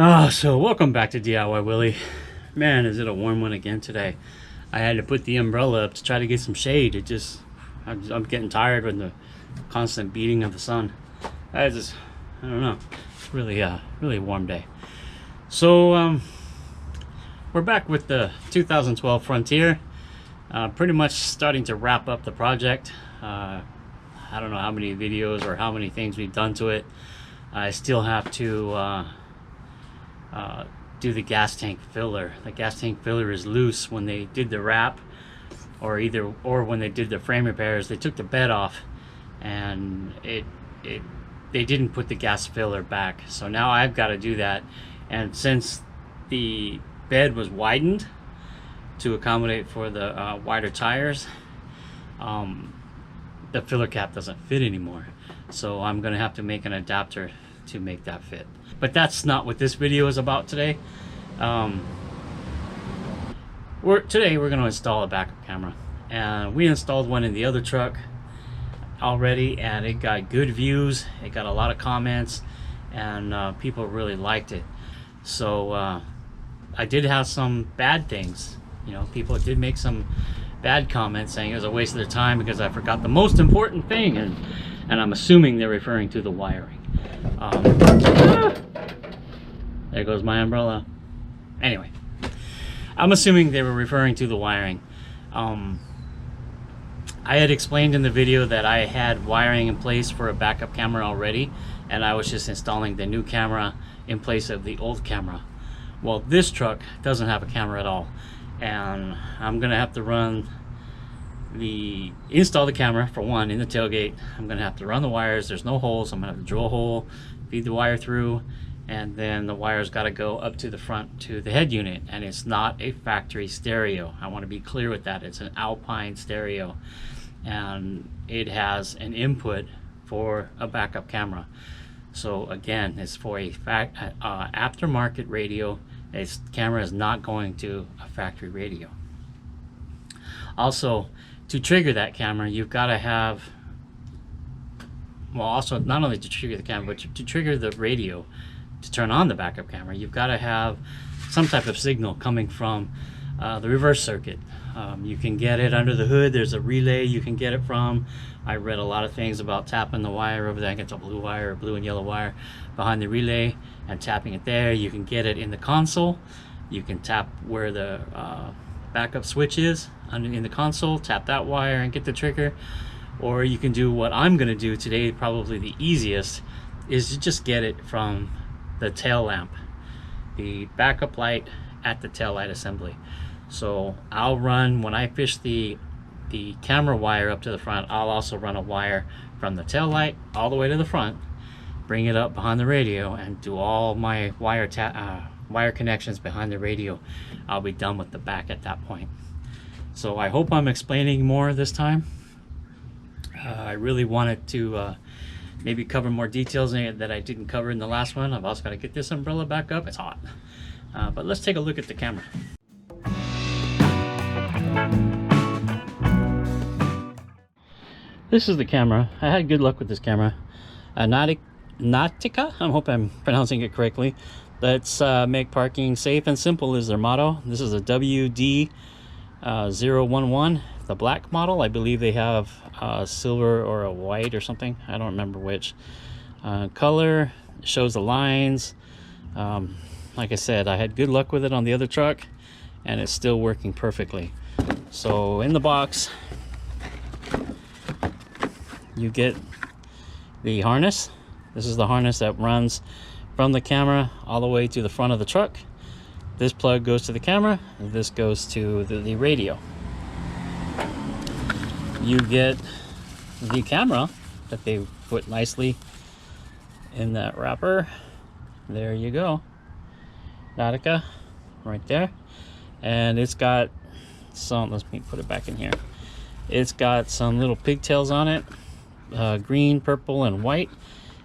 So welcome back to DIY Willy. Man, is it a warm one again today. I had to put the umbrella up to try to get some shade. I'm getting tired with the constant beating of the sun. I don't know. It's really a warm day. So we're back with the 2012 Frontier. Pretty much starting to wrap up the project. I don't know how many videos or how many things we've done to it. I still have to do the gas tank filler. The gas tank filler is loose. When they did the wrap, or when they did the frame repairs, they took the bed off, and they didn't put the gas filler back. So now I've got to do that. And since the bed was widened to accommodate for the wider tires, the filler cap doesn't fit anymore. So I'm gonna have to make an adapter to make that fit. But that's not what this video is about today. Today we're going to install a backup camera, and we installed one in the other truck already, and it got good views. It got a lot of comments, and people really liked it. So I did have some bad things. You know, people did make some bad comments saying it was a waste of their time because I forgot the most important thing, and I'm assuming they're referring to the wiring. There goes my umbrella. Anyway, I'm assuming they were referring to the wiring. I had explained in the video that I had wiring in place for a backup camera already, and I was just installing the new camera in place of the old camera. Well, this truck doesn't have a camera at all, and I'm gonna have to install the camera for one in the tailgate. I'm gonna have to run the wires. There's no holes. I'm gonna have to drill a hole, feed the wire through, and then the wire's got to go up to the front to the head unit. And it's not a factory stereo. I want to be clear with that. It's an Alpine Stereo, and it has an input for a backup camera. So again, it's for a aftermarket radio. This camera is not going to a factory radio. Also, to trigger that camera, you've got to have, well, also not only to trigger the camera, but to trigger the radio to turn on the backup camera, you've got to have some type of signal coming from the reverse circuit. You can get it under the hood. There's a relay you can get it from. I read a lot of things about tapping the wire over there. I get a blue wire, blue and yellow wire behind the relay, and tapping it there. You can get it in the console. You can tap where the backup switch is in the console, tap that wire and get the trigger. Or you can do what I'm going to do today, probably the easiest, is to just get it from the tail lamp, the backup light at the tail light assembly. So I'll run, when I fish the camera wire up to the front, I'll also run a wire from the tail light all the way to the front, bring it up behind the radio, and do all my wire connections behind the radio. I'll be done with the back at that point. So I hope I'm explaining more this time. I really wanted to maybe cover more details in it that I didn't cover in the last one. I've also got to get this umbrella back up. It's hot. But let's take a look at the camera. This is the camera. I had good luck with this camera. Natika, I hope I'm pronouncing it correctly. Let's make parking safe and simple is their motto. This is a WD-011, the black model. I believe they have a silver or a white or something. I don't remember which. Color shows the lines. Like I said, I had good luck with it on the other truck, and it's still working perfectly. So in the box, you get the harness. This is the harness that runs from the camera all the way to the front of the truck. This plug goes to the camera, and this goes to the radio. You get the camera that they put nicely in that wrapper. There you go. Natika right there. And it's got some, let me put it back in here. It's got some little pigtails on it, green, purple, and white.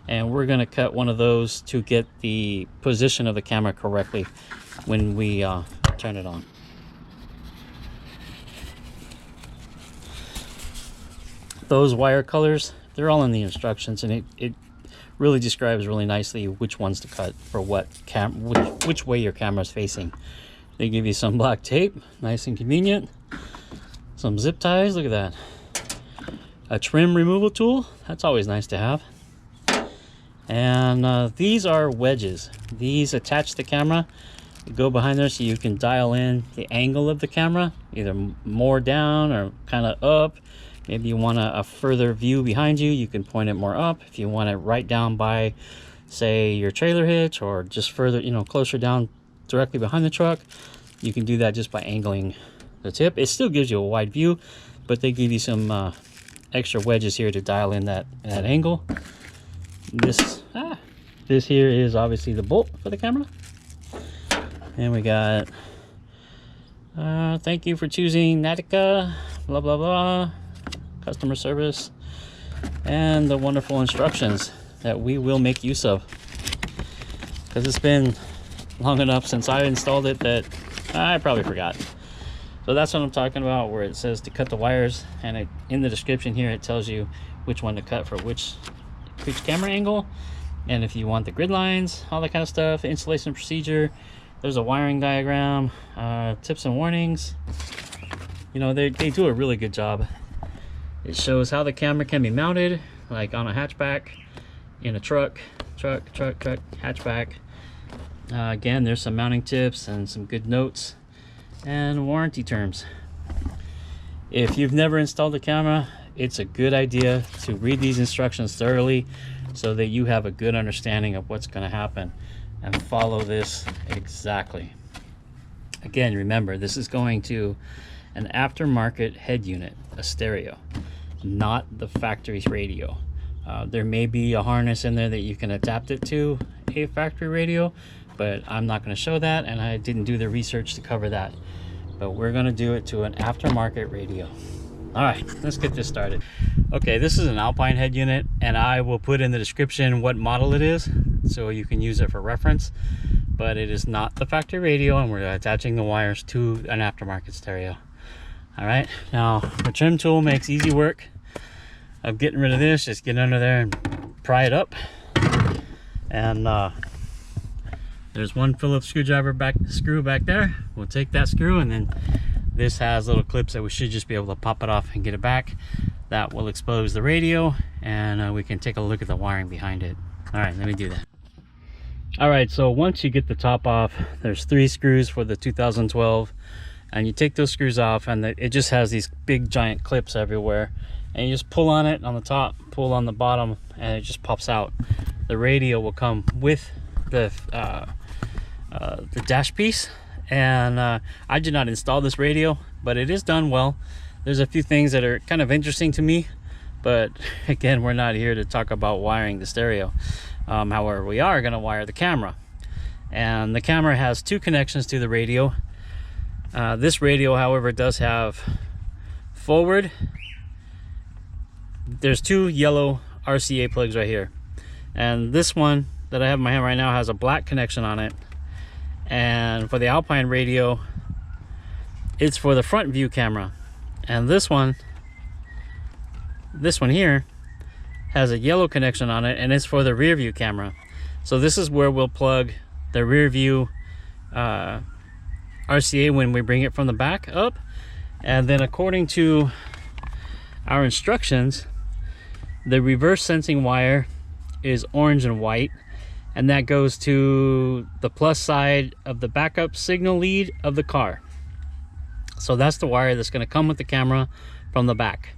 And we're going to cut one of those to get the position of the camera correctly when we turn it on. Those wire colors, they're all in the instructions, and it really describes really nicely which ones to cut for what which way your camera is facing. They give you some black tape, nice and convenient. Some zip ties, look at that. A trim removal tool, that's always nice to have. And these are wedges. These attach the camera, go behind there so you can dial in the angle of the camera, either more down or kind of up. Maybe you want a further view behind you, you can point it more up. If you want it right down by, say, your trailer hitch, or just further, you know, closer down directly behind the truck, you can do that just by angling the tip. It still gives you a wide view, but they give you some extra wedges here to dial in that angle. This here is obviously the bolt for the camera. And we got thank you for choosing Natika, blah blah blah, customer service, and the wonderful instructions that we will make use of, because it's been long enough since I installed it that I probably forgot. So that's what I'm talking about, where it says to cut the wires, and in the description here it tells you which one to cut for which camera angle, and if you want the grid lines, all that kind of stuff, installation procedure. There's a wiring diagram, tips and warnings. You know, they do a really good job. It shows how the camera can be mounted, like on a hatchback, in a truck, hatchback. Again, there's some mounting tips and some good notes and warranty terms. If you've never installed a camera, it's a good idea to read these instructions thoroughly so that you have a good understanding of what's going to happen and follow this exactly. Again, remember, this is going to an aftermarket head unit, a stereo, not the factory radio. There may be a harness in there that you can adapt it to a factory radio, but I'm not going to show that, and I didn't do the research to cover that. But we're going to do it to an aftermarket radio. All right, let's get this started. Okay, this is an Alpine head unit, and I will put in the description what model it is so you can use it for reference. But it is not the factory radio, and we're attaching the wires to an aftermarket stereo. All right, now the trim tool makes easy work of getting rid of this. Just get under there and pry it up. And there's one Phillips screw back there. We'll take that screw, and then this has little clips that we should just be able to pop it off and get it back. That will expose the radio, and we can take a look at the wiring behind it. All right, let me do that. All right, so once you get the top off, there's 3 screws for the 2012, and you take those screws off, and it just has these big giant clips everywhere, and you just pull on it on the top, pull on the bottom, and it just pops out. The radio will come with the dash piece, and I did not install this radio, but it is done well. There's a few things that are kind of interesting to me, but again, we're not here to talk about wiring the stereo. However, we are going to wire the camera, and the camera has 2 connections to the radio. This radio, however, does have forward. There's 2 yellow RCA plugs right here, and this one that I have in my hand right now has a black connection on it. And for the Alpine radio, it's for the front view camera, and this one here has a yellow connection on it, and it's for the rear view camera. So this is where we'll plug the rear view RCA when we bring it from the back up. And then according to our instructions, the reverse sensing wire is orange and white, and that goes to the plus side of the backup signal lead of the car. So that's the wire that's going to come with the camera from the back.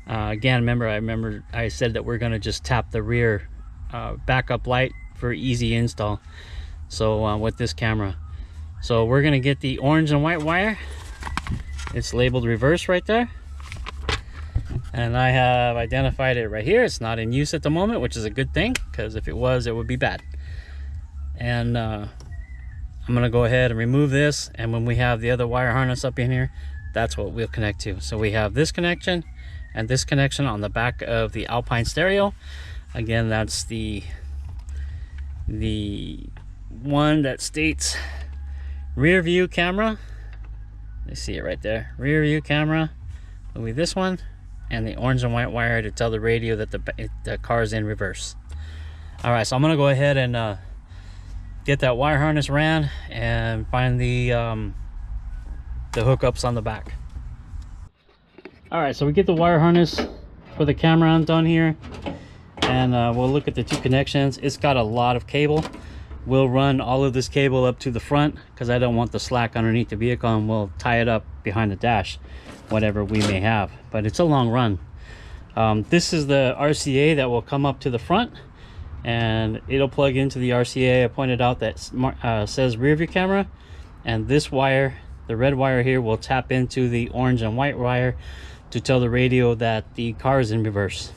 Again, remember I said that we're going to just tap the rear backup light for easy install. So with this camera, so we're going to get the orange and white wire. It's labeled reverse right there, and I have identified it right here. It's not in use at the moment, which is a good thing, because if it was, it would be bad. And I'm going to go ahead and remove this, and when we have the other wire harness up in here, that's what we'll connect to. So we have this connection and this connection on the back of the Alpine stereo. Again, that's the one that states rear view camera. You see it right there, rear view camera. Will be this one, and the orange and white wire to tell the radio that the car is in reverse. All right, so I'm gonna go ahead and get that wire harness ran and find the hookups on the back. All right, so we get the wire harness for the camera undone here, and we'll look at the two connections. It's got a lot of cable. We'll run all of this cable up to the front because I don't want the slack underneath the vehicle, and we'll tie it up behind the dash, whatever we may have. But it's a long run. This is the RCA that will come up to the front, and it'll plug into the RCA. I pointed out that says rear view camera, and this wire, the red wire here, will tap into the orange and white wire to tell the radio that the car is in reverse.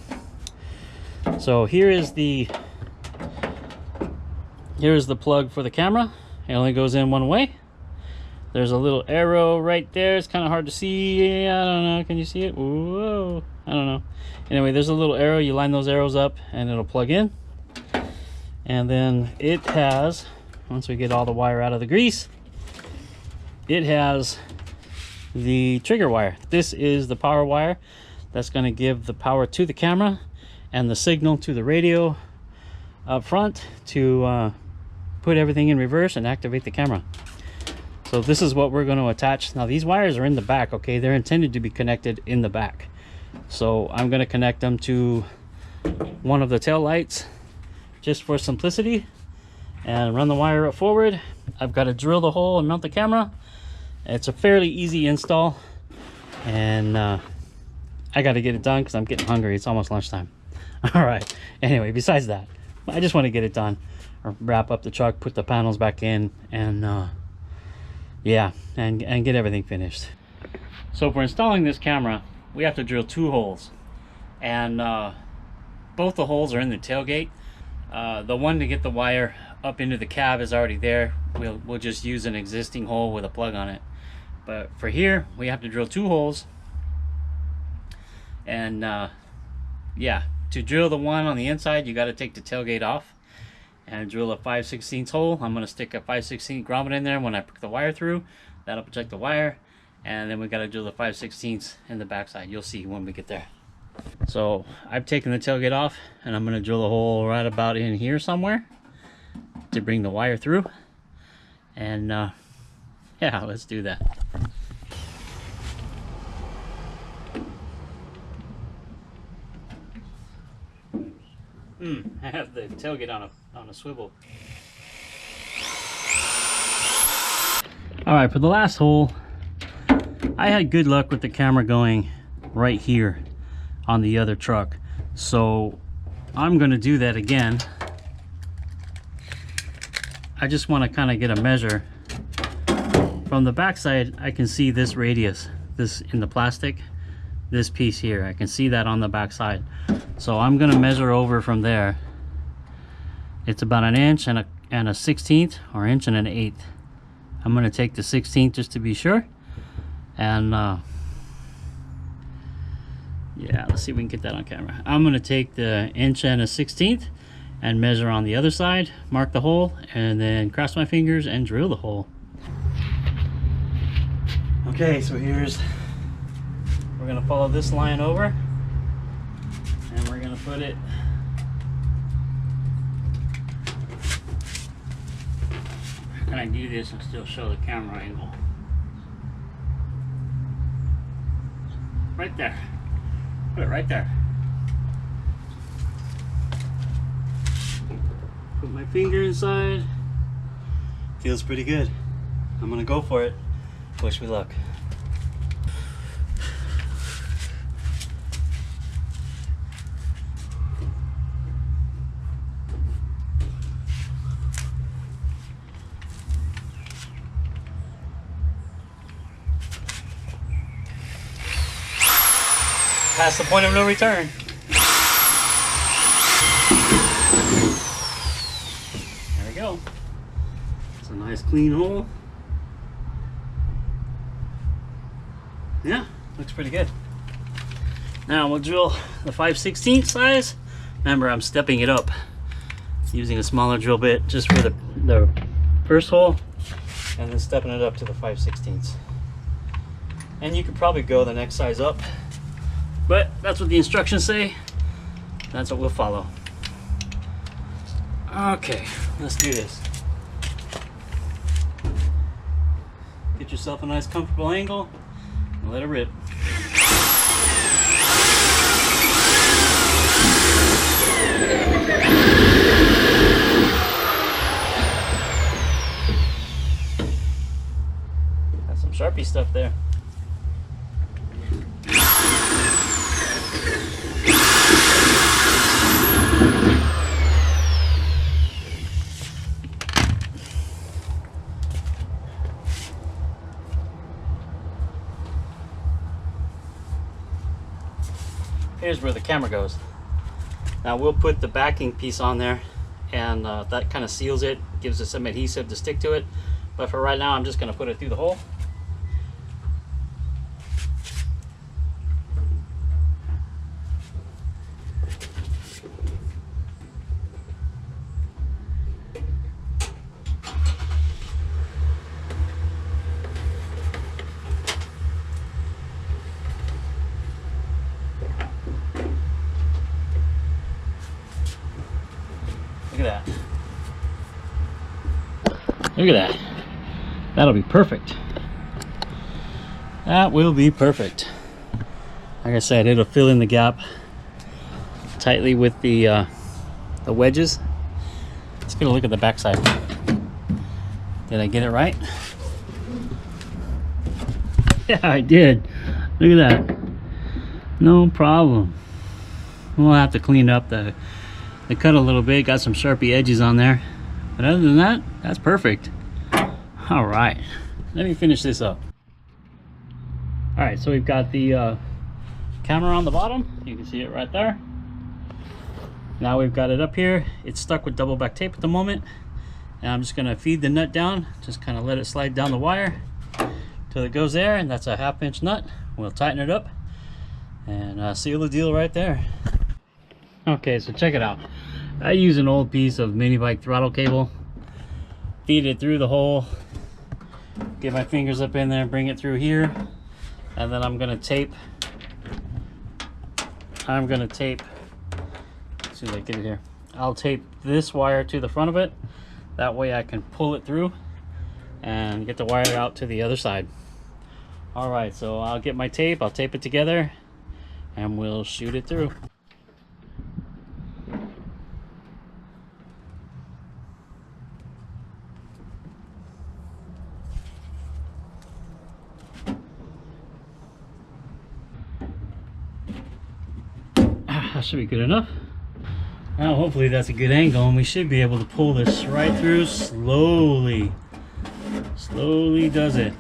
So here's the plug for the camera. It only goes in one way. There's a little arrow right there. It's kind of hard to see. I don't know. Can you see it? Whoa. I don't know. Anyway, there's a little arrow. You line those arrows up and it'll plug in. And then it has, once we get all the wire out of the grease, it has the trigger wire. This is the power wire that's going to give the power to the camera and the signal to the radio up front to put everything in reverse and activate the camera. So this is what we're going to attach. Now these wires are in the back, okay? They're intended to be connected in the back. So I'm going to connect them to one of the tail lights just for simplicity, and run the wire up forward. I've got to drill the hole and mount the camera. It's a fairly easy install, and I got to get it done because I'm getting hungry. It's almost lunchtime. All right, anyway, besides that, I just want to get it done, or wrap up the truck, put the panels back in, and yeah, and get everything finished. So for installing this camera, we have to drill 2 holes, and both the holes are in the tailgate. The one to get the wire up into the cab is already there. We'll just use an existing hole with a plug on it. But for here, we have to drill 2 holes. And yeah, to drill the one on the inside, you got to take the tailgate off and drill a 5/16 hole. I'm going to stick a 5/16 grommet in there when I put the wire through. That'll protect the wire. And then we got to drill the 5/16 in the backside. You'll see when we get there. So I've taken the tailgate off, and I'm going to drill a hole right about in here somewhere to bring the wire through. And yeah, let's do that. I have the tailgate on a swivel. All right, for the last hole, I had good luck with the camera going right here on the other truck, so I'm going to do that again. I just want to kind of get a measure. From the backside, I can see this radius, this in the plastic, this piece here. I can see that on the backside. So I'm going to measure over from there. It's about 1 inch and a 1/16, or inch and an 1/8. I'm going to take the 16th just to be sure, and yeah, let's see if we can get that on camera. I'm going to take the 1 inch and a 1/16 and measure on the other side, mark the hole, and then cross my fingers and drill the hole. Okay, so we're going to follow this line over, and we're going to put it how can I do this and still show the camera angle? Right there. Put it right there. Put my finger inside. Feels pretty good. I'm gonna go for it. Wish me luck. Past the point of no return. There we go. It's a nice clean hole. Yeah, looks pretty good. Now we'll drill the 5/16 size. Remember, I'm stepping it up using a smaller drill bit just for the first hole, and then stepping it up to the 5/16. And you could probably go the next size up, but that's what the instructions say. That's what we'll follow. Okay, let's do this. Get yourself a nice comfortable angle and let it rip. Got some Sharpie stuff there. Here's where the camera goes. Now we'll put the backing piece on there, and that kind of seals it, gives it some adhesive to stick to it. But for right now, I'm just going to put it through the hole. Look at that. Look at that. That'll be perfect. That will be perfect. Like I said, it'll fill in the gap tightly with the wedges. Let's get a look at the back side. Did I get it right? Yeah, I did. Look at that. No problem. We'll have to clean up the cut a little bit. Got some Sharpie edges on there, but other than that, that's perfect. All right, let me finish this up. All right, so we've got the camera on the bottom. You can see it right there. Now we've got it up here. It's stuck with double back tape at the moment, and I'm just gonna feed the nut down, just kind of let it slide down the wire till it goes there, and that's a 1/2 inch nut. We'll tighten it up and seal the deal right there. Okay, so check it out. I use an old piece of mini bike throttle cable, feed it through the hole, get my fingers up in there, bring it through here, and then I'm gonna tape, as soon as I get it here, I'll tape this wire to the front of it. That way I can pull it through and get the wire out to the other side. All right, so I'll get my tape, I'll tape it together, and we'll shoot it through. That should be good enough. Now hopefully that's a good angle, and we should be able to pull this right through slowly. Slowly does it.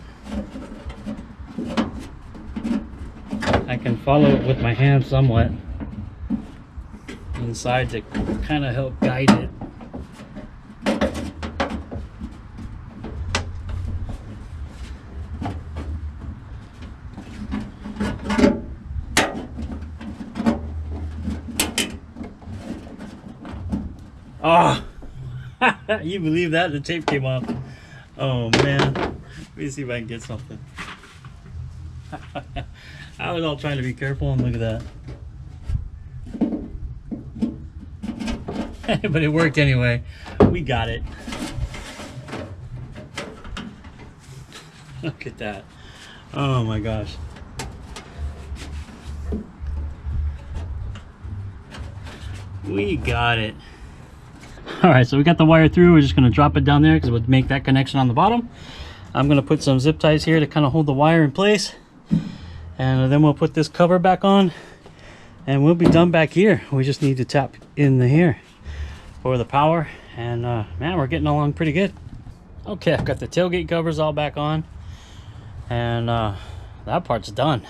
I can follow it with my hand somewhat inside to kind of help guide it. Oh, you believe that? The tape came off. Oh man, let me see if I can get something. I was all trying to be careful, and look at that. But it worked anyway. We got it. Look at that. Oh my gosh. We got it. All right, so we got the wire through. We're just going to drop it down there because we'll make that connection on the bottom. I'm going to put some zip ties here to kind of hold the wire in place, and then we'll put this cover back on, and we'll be done back here. We just need to tap in the here for the power, and man, we're getting along pretty good. Okay, I've got the tailgate covers all back on, and that part's done.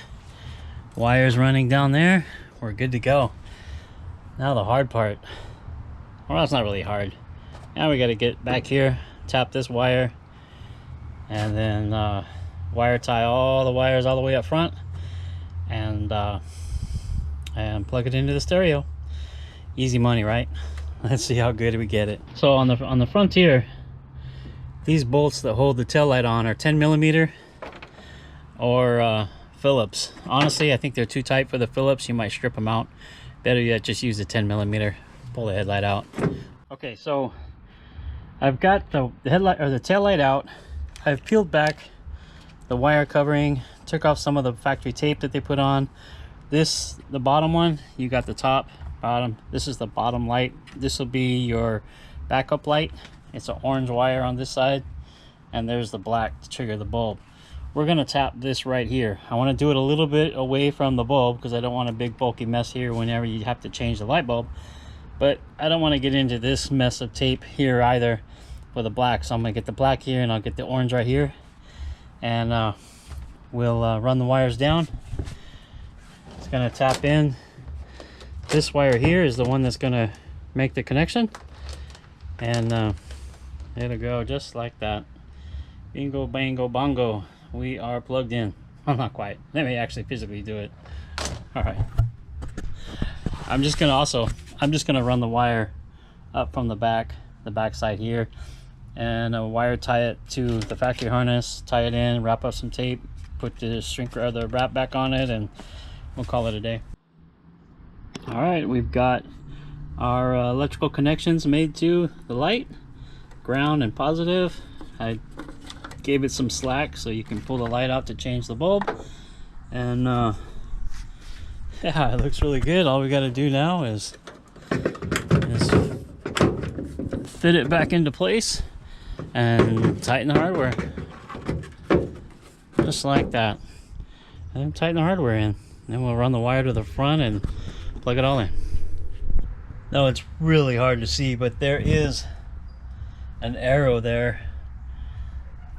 Wires running down there. We're good to go. Now the hard part. Well, that's not really hard. Now we got to get back here, tap this wire, and then wire tie all the wires all the way up front, and plug it into the stereo. Easy money, right? Let's see how good we get it. So on the Frontier, these bolts that hold the tail light on are 10mm or Phillips. Honestly, I think they're too tight for the Phillips. You might strip them out. Better yet, just use the 10mm. Pull the headlight out. Okay, so I've got the headlight or the tail light out. I've peeled back the wire covering, took off some of the factory tape that they put on. This, the bottom one, you got the top, bottom. This is the bottom light. This will be your backup light. It's an orange wire on this side, and there's the black to trigger the bulb. We're gonna tap this right here. I want to do it a little bit away from the bulb because I don't want a big bulky mess here whenever you have to change the light bulb. But I don't want to get into this mess of tape here either for the black. So I'm gonna get the black here and I'll get the orange right here. And we'll run the wires down. It's gonna tap in. This wire here is the one that's gonna make the connection. And it'll go just like that. Bingo, bango, bongo. We are plugged in. I'm not quite. Let me actually physically do it. All right. I'm just gonna run the wire up from the back side here, and wire tie it to the factory harness, tie it in, wrap up some tape, put the shrink or the wrap back on it, and we'll call it a day. All right, we've got our electrical connections made to the light, ground and positive. I gave it some slack so you can pull the light out to change the bulb, and yeah, it looks really good. All we got to do now is fit it back into place and tighten the hardware just like that, and then tighten the hardware in. Then we'll run the wire to the front and plug it all in. Now it's really hard to see, but there is an arrow there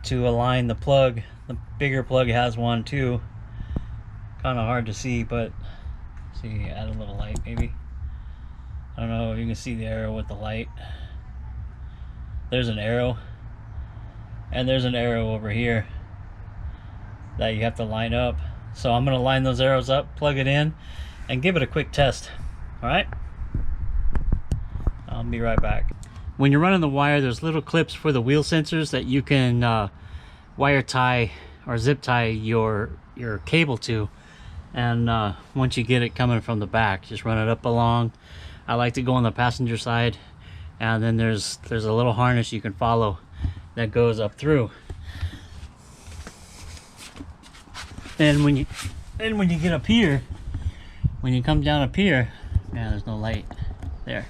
to align the plug. The bigger plug has one too. Kind of hard to see, but see, add a little light maybe. I don't know if you can see the arrow with the light. There's an arrow, and there's an arrow over here that you have to line up. So I'm gonna line those arrows up, plug it in, and give it a quick test. All right, I'll be right back. When you're running the wire, there's little clips for the wheel sensors that you can wire tie or zip tie your cable to. And once you get it coming from the back, just run it up along. I like to go on the passenger side, and then there's a little harness you can follow that goes up through. And when you get up here, when you come down up here, man, there's no light there.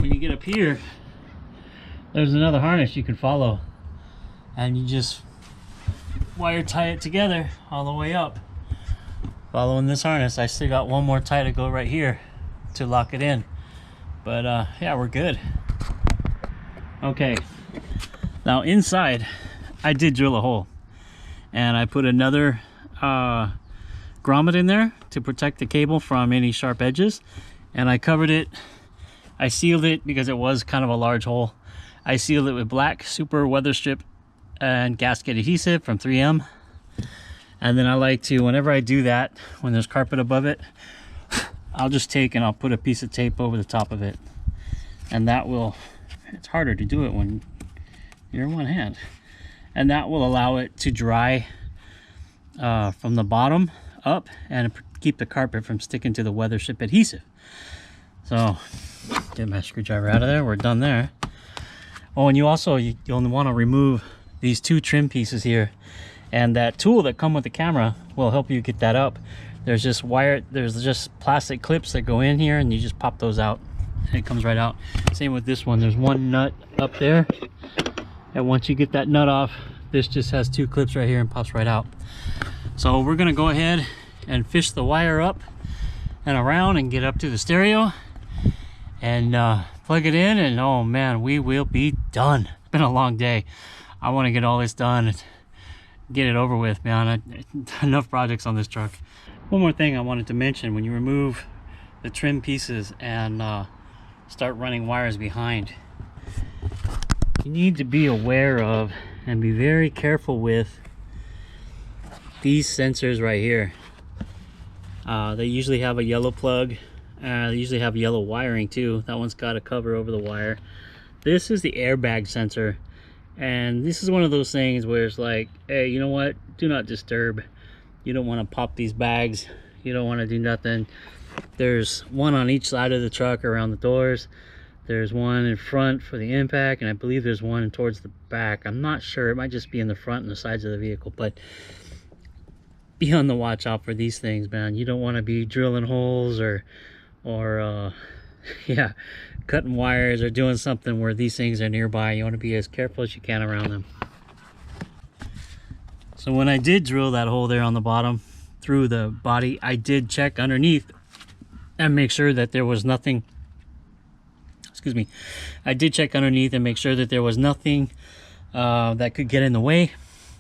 When you get up here, there's another harness you can follow, and you just wire tie it together all the way up. Following this harness, I still got one more tie to go right here to lock it in, but yeah, we're good. Okay, now inside I did drill a hole, and I put another grommet in there to protect the cable from any sharp edges, and I covered it. I sealed it because it was kind of a large hole. I sealed it with black super weather strip and gasket adhesive from 3M. And then I like to, whenever I do that, when there's carpet above it, I'll just take and I'll put a piece of tape over the top of it. And that will, it's harder to do it when you're in one hand. And that will allow it to dry from the bottom up and keep the carpet from sticking to the weather strip adhesive. So, get my screwdriver out of there, we're done there. Oh, and you'll want to remove these two trim pieces here, and that tool that come with the camera will help you get that up. There's just plastic clips that go in here, and you just pop those out and it comes right out. Same with this one. There's one nut up there, and once you get that nut off, this just has two clips right here and pops right out. So we're gonna go ahead and fish the wire up and around and get up to the stereo and plug it in, and oh man, we will be done. It's been a long day. I want to get all this done and get it over with, man. Enough projects on this truck. One more thing I wanted to mention: when you remove the trim pieces and start running wires behind, you need to be aware of and be very careful with these sensors right here. They usually have a yellow plug. They usually have yellow wiring too. That one's got a cover over the wire. This is the airbag sensor, and this is one of those things where it's like, hey, you know what, do not disturb. You don't want to pop these bags, you don't want to do nothing. There's one on each side of the truck around the doors. There's one in front for the impact, and I believe there's one towards the back. I'm not sure. It might just be in the front and the sides of the vehicle, but be on the watch out for these things, man. You don't want to be drilling holes or yeah, cutting wires or doing something where these things are nearby. You want to be as careful as you can around them. So when I did drill that hole there on the bottom through the body, I did check underneath and make sure that there was nothing. Excuse me. I did check underneath and make sure that there was nothing that could get in the way.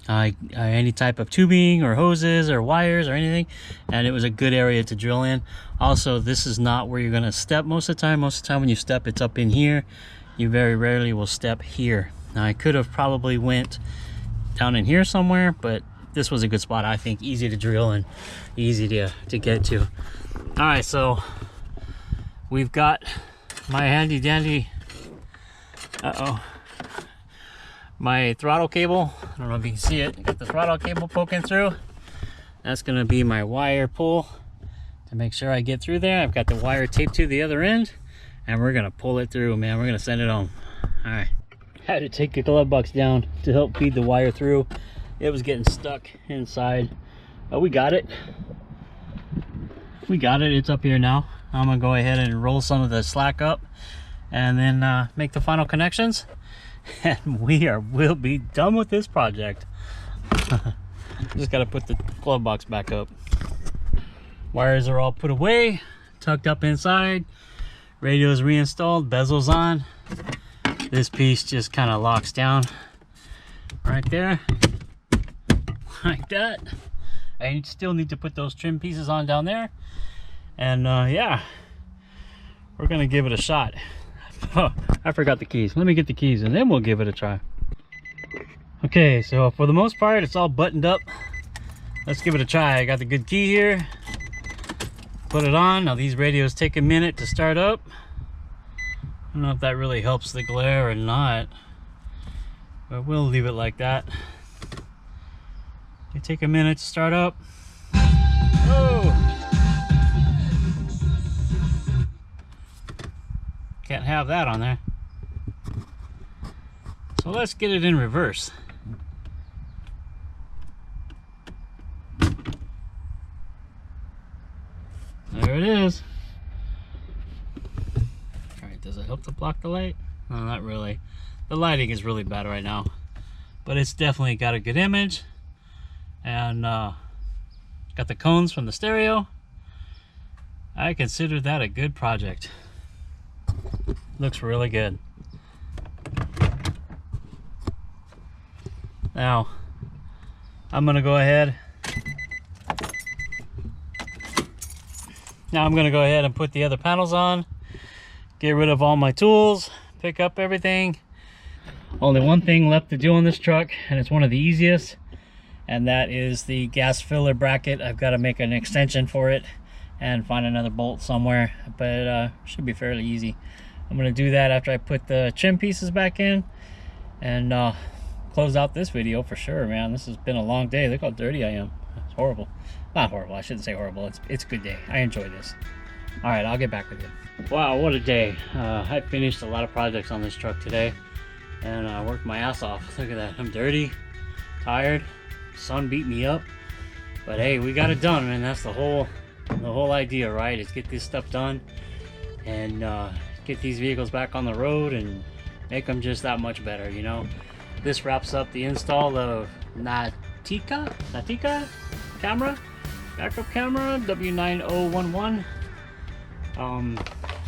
Any type of tubing or hoses or wires or anything, and it was a good area to drill in. Also, this is not where you're going to step most of the time. Most of the time when you step, it's up in here. You very rarely will step here. Now, I could have probably went down in here somewhere, but this was a good spot, I think. Easy to drill and easy to get to. All right, so we've got my handy dandy my throttle cable. I don't know if you can see it. Got the throttle cable poking through. That's gonna be my wire pull to make sure I get through there. I've got the wire taped to the other end, and we're gonna pull it through, man. We're gonna send it home. All right. Had to take the glove box down to help feed the wire through. It was getting stuck inside, but we got it. We got it. It's up here now. I'm gonna go ahead and roll some of the slack up, and then make the final connections. And we'll be done with this project. Just got to put the glove box back up. Wires are all put away, tucked up inside. Radio's reinstalled, bezels on. This piece just kind of locks down right there, like that. I still need to put those trim pieces on down there. And yeah, we're gonna give it a shot. Oh, I forgot the keys. Let me get the keys and then we'll give it a try. Okay, so for the most part, it's all buttoned up. Let's give it a try. I got the good key here. Put it on. Now these radios take a minute to start up. I don't know if that really helps the glare or not, but we'll leave it like that. They take a minute to start up. Oh! Can't have that on there. So let's get it in reverse. There it is. Alright, does it help to block the light? No, not really. The lighting is really bad right now. But it's definitely got a good image. And got the cones from the stereo. I consider that a good project. Looks really good. Now, I'm gonna go ahead. Now I'm gonna go ahead and put the other panels on, get rid of all my tools, pick up everything. Only one thing left to do on this truck, and it's one of the easiest, and that is the gas filler bracket. I've got to make an extension for it and find another bolt somewhere, but should be fairly easy. I'm gonna do that after I put the trim pieces back in and close out this video for sure, man. This has been a long day. Look how dirty I am. It's horrible. Not horrible, I shouldn't say horrible. It's a good day. I enjoy this. All right, I'll get back with you. Wow, what a day. I finished a lot of projects on this truck today, and I worked my ass off. Look at that. I'm dirty, tired, sun beat me up, but hey, we got it done, man. That's the whole idea, right? Is get this stuff done and get these vehicles back on the road and make them just that much better, you know. This wraps up the install of Natika camera, backup camera, W9011.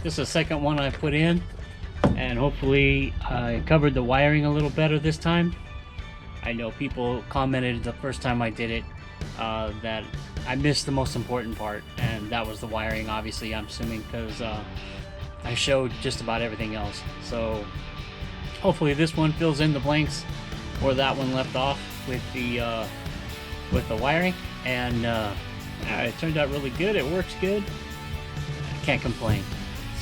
This is the second one I put in, and hopefully I covered the wiring a little better this time. I know people commented the first time I did it that I missed the most important part, and that was the wiring, obviously, I'm assuming, because I showed just about everything else. So hopefully this one fills in the blanks where that one left off with the wiring, and it turned out really good. It works good. I can't complain.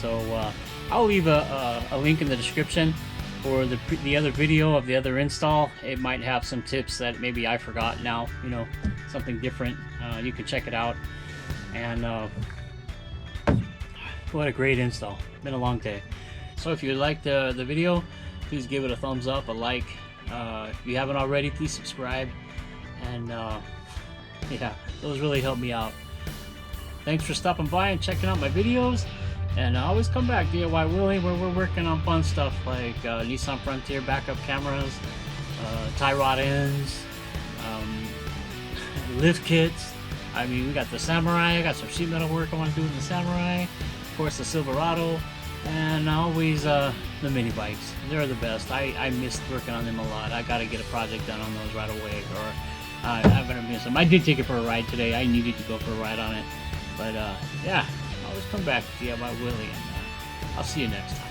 So I'll leave a link in the description for the other video of the other install. It might have some tips that maybe I forgot now, you know, something different. You can check it out. And what a great install. Been a long day. So if you liked the video, please give it a thumbs up, a like. If you haven't already, please subscribe. And yeah, those really help me out. Thanks for stopping by and checking out my videos. And always come back, DIY Willy, where we're working on fun stuff like NISSAN Frontier backup cameras, tie rod ends, lift kits. I mean, we got the Samurai. I got some sheet metal work I want to do in the Samurai. Of course, the Silverado, and always the mini bikes. They're the best. I missed working on them a lot. I got to get a project done on those right away, or I'm gonna miss them. I did take it for a ride today. I needed to go for a ride on it, but yeah. Always come back to DIY Willy, and I'll see you next time.